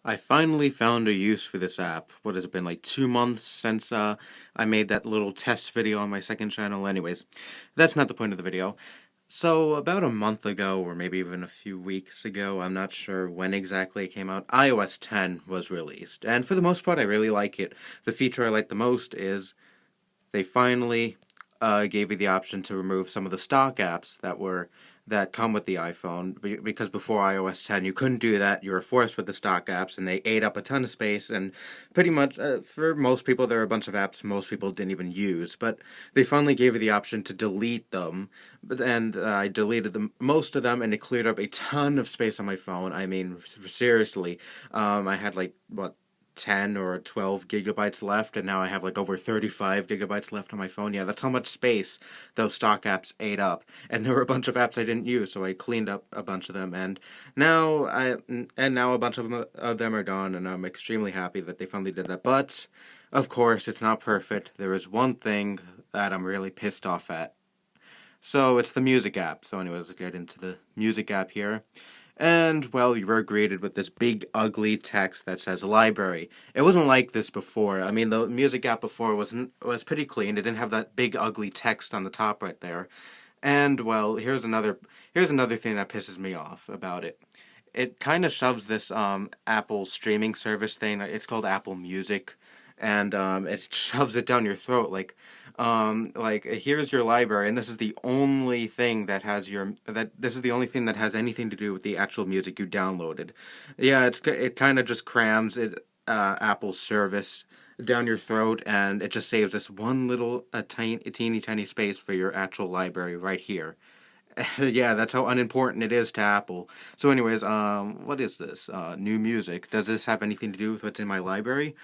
I finally found a use for this app. What has it been, like 2 months since I made that little test video on my second channel? Anyways, that's not the point of the video. So, about a month ago, or maybe even a few weeks ago, I'm not sure when exactly it came out, iOS 10 was released. And for the most part, I really like it. The feature I like the most is they finally gave you the option to remove some of the stock apps that come with the iPhone, because before iOS 10 you couldn't do that. You were forced with the stock apps, and they ate up a ton of space. And pretty much for most people, there are a bunch of apps most people didn't even use. But they finally gave you the option to delete them, and I deleted most of them, and it cleared up a ton of space on my phone. I mean, seriously, I had like what 10 or 12 gigabytes left, and now I have like over 35 gigabytes left on my phone. Yeah, that's how much space those stock apps ate up. And there were a bunch of apps I didn't use, so I cleaned up a bunch of them, and now a bunch of them are gone, and I'm extremely happy that they finally did that. But of course, it's not perfect. There is one thing that I'm really pissed off at. So it's the music app. So anyways, let's get into the music app here. And, well, you were greeted with this big, ugly text that says library. It wasn't like this before. I mean, the music app before was pretty clean. It didn't have that big, ugly text on the top right there. And, well, here's another thing that pisses me off about it. It kind of shoves this Apple streaming service thing. It's called Apple Music, and it shoves it down your throat like here's your library, and this is the only thing that has this is the only thing that has anything to do with the actual music you downloaded. Yeah, it kind of just crams Apple's service down your throat, and it just saves this one little teeny tiny space for your actual library right here. Yeah, that's how unimportant it is to Apple. So, anyways, what is this? New music. Does this have anything to do with what's in my library?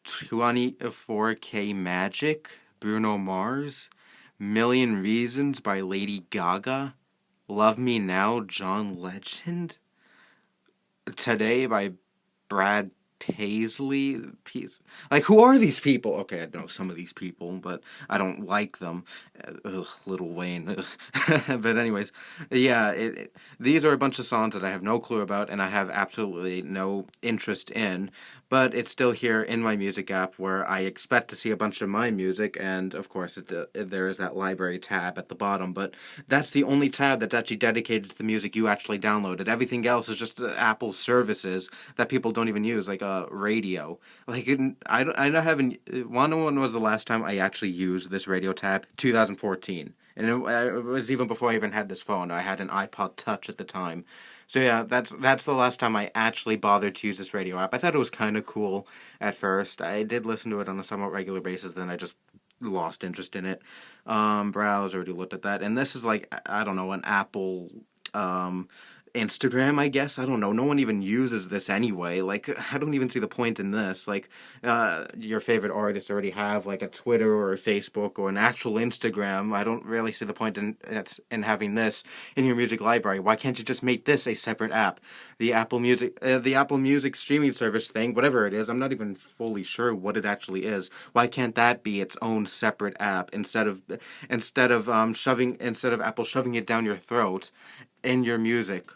24K Magic, Bruno Mars, Million Reasons by Lady Gaga, Love Me Now, John Legend, Today by Brad Paisley. Like, who are these people? Okay, I know some of these people, but I don't like them. Ugh, Lil Wayne. But anyways, yeah, these are a bunch of songs that I have no clue about, and I have absolutely no interest in. But it's still here in my music app, where I expect to see a bunch of my music, and of course there is that library tab at the bottom. But that's the only tab that's actually dedicated to the music you actually downloaded. Everything else is just Apple services that people don't even use, like a radio. Like I haven't. When was the last time I actually used this radio tab? 2014. And it was even before I even had this phone. I had an iPod Touch at the time. So yeah, that's the last time I actually bothered to use this radio app. I thought it was kind of cool at first. I did listen to it on a somewhat regular basis, then I just lost interest in it. Browse, already looked at that. And this is like, I don't know, an Apple Instagram, I guess. I don't know. No one even uses this anyway. Like, I don't even see the point in this. Like, your favorite artists already have like a Twitter or a Facebook or an actual Instagram. I don't really see the point in having this in your music library. Why can't you just make this a separate app? The Apple Music streaming service thing, whatever it is, I'm not even fully sure what it actually is. Why can't that be its own separate app instead of Apple shoving it down your throat in your music?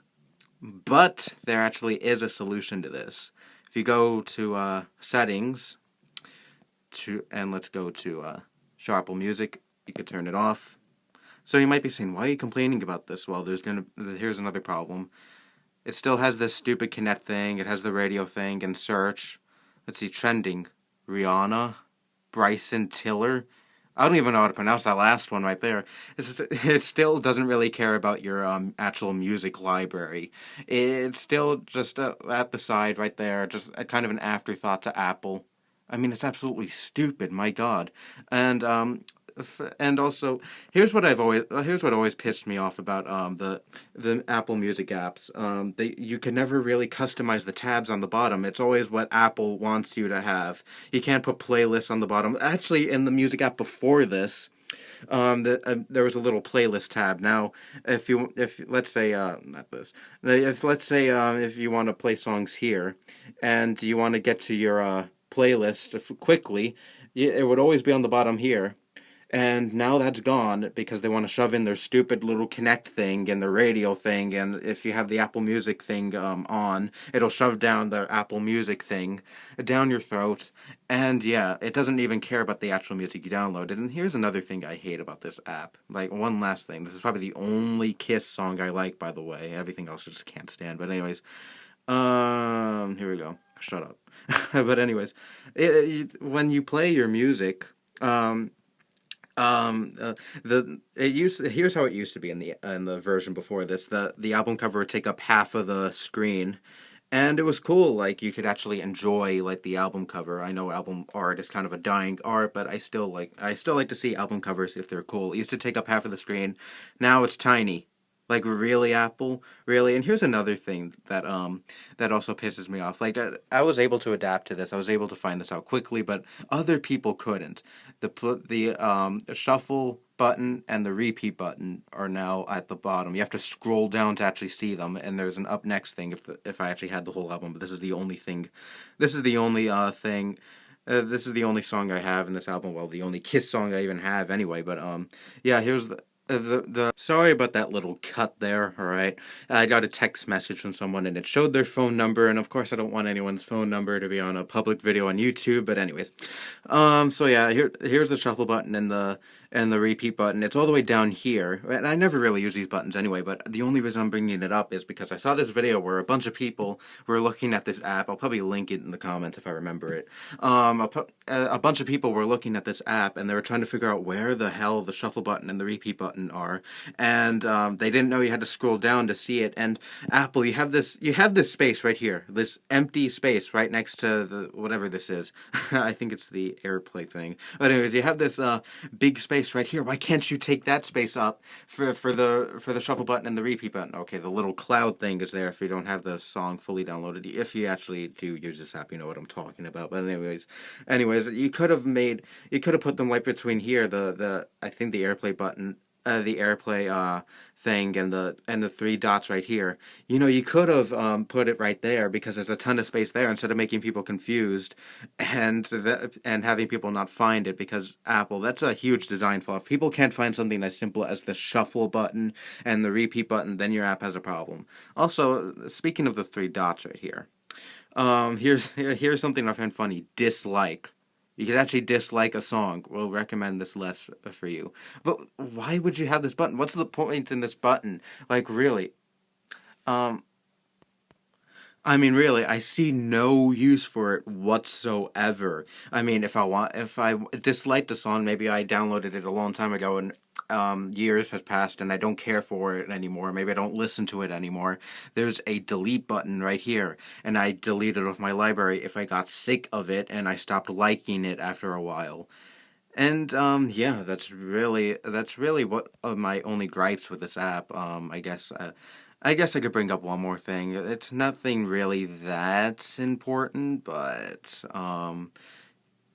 But there actually is a solution to this. If you go to settings and let's go to show Apple Music, you could turn it off. So you might be saying, why are you complaining about this? Well, here's another problem. It still has this stupid Connect thing. It has the radio thing and search. Let's see, trending. Rihanna, Bryson Tiller. I don't even know how to pronounce that last one right there. It still doesn't really care about your actual music library. It's still just at the side right there, just a kind of an afterthought to Apple. I mean, it's absolutely stupid. My God, and and also here's what always pissed me off about the Apple Music apps. You can never really customize the tabs on the bottom. It's always what Apple wants you to have. You can't put playlists on the bottom. Actually, in the music app before this, there was a little playlist tab. Now, if let's say not this, if let's say if you want to play songs here, and you want to get to your playlist quickly, it would always be on the bottom here. And now that's gone because they want to shove in their stupid little Connect thing and the radio thing. And if you have the Apple Music thing on, it'll shove down the Apple Music thing down your throat. And yeah, it doesn't even care about the actual music you downloaded. And here's another thing I hate about this app. Like, one last thing. This is probably the only Kiss song I like, by the way. Everything else I just can't stand. But anyways, here we go. Shut up. But anyways, when you play your music, um, the it used here's how it used to be in the version before this. The album cover would take up half of the screen, and it was cool. Like, you could actually enjoy like the album cover. I know album art is kind of a dying art, but I still like to see album covers if they're cool. It used to take up half of the screen. Now it's tiny. Like, really, Apple? Really? And here's another thing that also pisses me off. Like, I was able to adapt to this. I was able to find this out quickly, but other people couldn't. The shuffle button and the repeat button are now at the bottom. You have to scroll down to actually see them, and there's an up next thing if I actually had the whole album. But this is the only thing. This is the only thing. This is the only song I have in this album. Well, the only Kiss song I even have anyway. But yeah. Here's the sorry about that little cut there. All right, I got a text message from someone and it showed their phone number, and of course I don't want anyone's phone number to be on a public video on YouTube. But anyways, so yeah, here's the shuffle button and the repeat button. It's all the way down here, and I never really use these buttons anyway. But the only reason I'm bringing it up is because I saw this video where a bunch of people were looking at this app. I'll probably link it in the comments if I remember it. A bunch of people were looking at this app and they were trying to figure out where the hell the shuffle button and the repeat button are, and they didn't know you had to scroll down to see it. And Apple, you have this space right here, this empty space right next to the whatever this is. I think it's the AirPlay thing. But anyways, you have this big space right here. Why can't you take that space up for the shuffle button and the repeat button? Okay, the little cloud thing is there if you don't have the song fully downloaded. If you actually do use this app, you know what I'm talking about. But anyways, you could have put them right between here. The I think the AirPlay button. The AirPlay thing and the three dots right here. You know, you could have put it right there because there's a ton of space there instead of making people confused and having people not find it, because Apple, that's a huge design flaw. If people can't find something as simple as the shuffle button and the repeat button, then your app has a problem. Also, speaking of the three dots right here, here's something I find funny. Dislike. You could actually dislike a song. We'll recommend this less for you. But why would you have this button? What's the point in this button? Like, really? Um, I mean, really, I see no use for it whatsoever. I mean, if I disliked a song, maybe I downloaded it a long time ago and years have passed and I don't care for it anymore. Maybe I don't listen to it anymore. There's a delete button right here, and I delete it off my library if I got sick of it and I stopped liking it after a while. And yeah, that's really what my only gripes with this app. I guess I could bring up one more thing. It's nothing really that important, but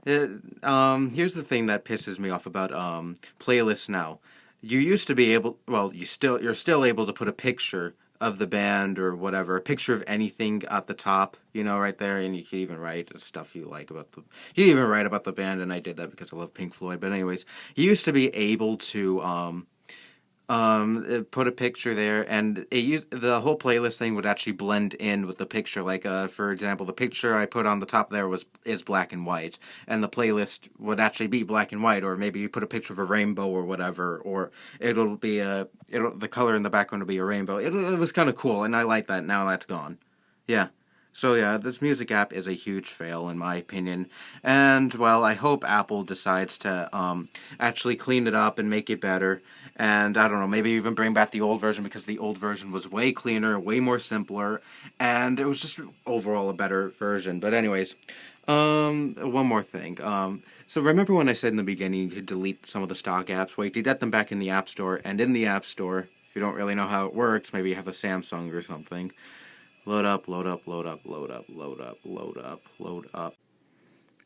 here's the thing that pisses me off about playlists now. You used to be able, well, you're still able to put a picture of the band or whatever, a picture of anything at the top, you know, right there, and you could even write stuff you like about the. You could even write about the band, and I did that because I love Pink Floyd. But anyways, you used to be able to put a picture there, and the whole playlist thing would actually blend in with the picture. Like, for example, the picture I put on the top there is black and white, and the playlist would actually be black and white. Or maybe you put a picture of a rainbow or whatever, or the color in the background will be a rainbow. It was kind of cool, and I like that. Now that's gone. Yeah. So yeah, this music app is a huge fail in my opinion, and well, I hope Apple decides to actually clean it up and make it better, and I don't know, maybe even bring back the old version, because the old version was way cleaner, way more simpler, and it was just overall a better version. But anyways, one more thing. So remember when I said in the beginning you could delete some of the stock apps? Well, you could get them back in the App Store, and in the App Store, if you don't really know how it works, maybe you have a Samsung or something. Load up, load up, load up, load up, load up, load up, load up.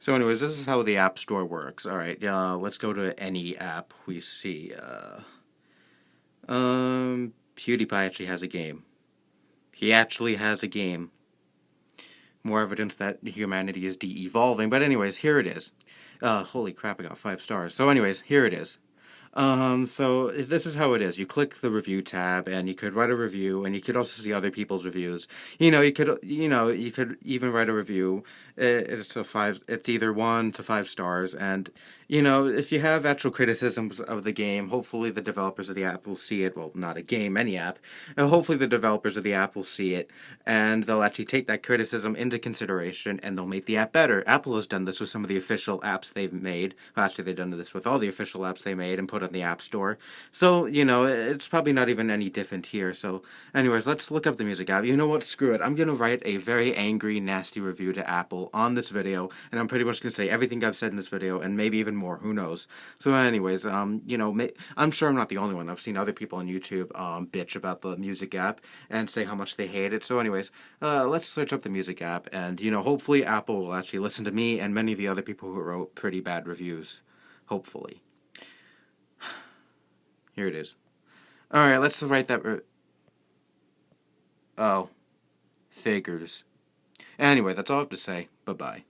So anyways, this is how the App Store works. Alright, let's go to any app we see. PewDiePie actually has a game. He actually has a game. more evidence that humanity is de-evolving. But anyways, here it is. Holy crap, I got 5 stars. So anyways, here it is. So this is how it is. You click the review tab, and you could write a review, and you could also see other people's reviews. You could even write a review. It's either 1 to 5 stars, and if you have actual criticisms of the game, hopefully the developers of the app will see it. Well, not a game, any app. Hopefully the developers of the app will see it, and they'll actually take that criticism into consideration, and they'll make the app better. Apple has done this with some of the official apps they've made. Well, actually, they've done this with all the official apps they made and put on the App Store. So, it's probably not even any different here. So, anyways, let's look up the music app. You know what? Screw it. I'm going to write a very angry, nasty review to Apple on this video, and I'm pretty much going to say everything I've said in this video, and maybe even more. Who knows? So, anyways, I'm sure I'm not the only one. I've seen other people on YouTube bitch about the music app and say how much they hate it. So, anyways, let's search up the music app, and, hopefully Apple will actually listen to me and many of the other people who wrote pretty bad reviews. Hopefully. Here it is. Alright, let's write that. Oh. Figures. Anyway, that's all I have to say. Bye-bye.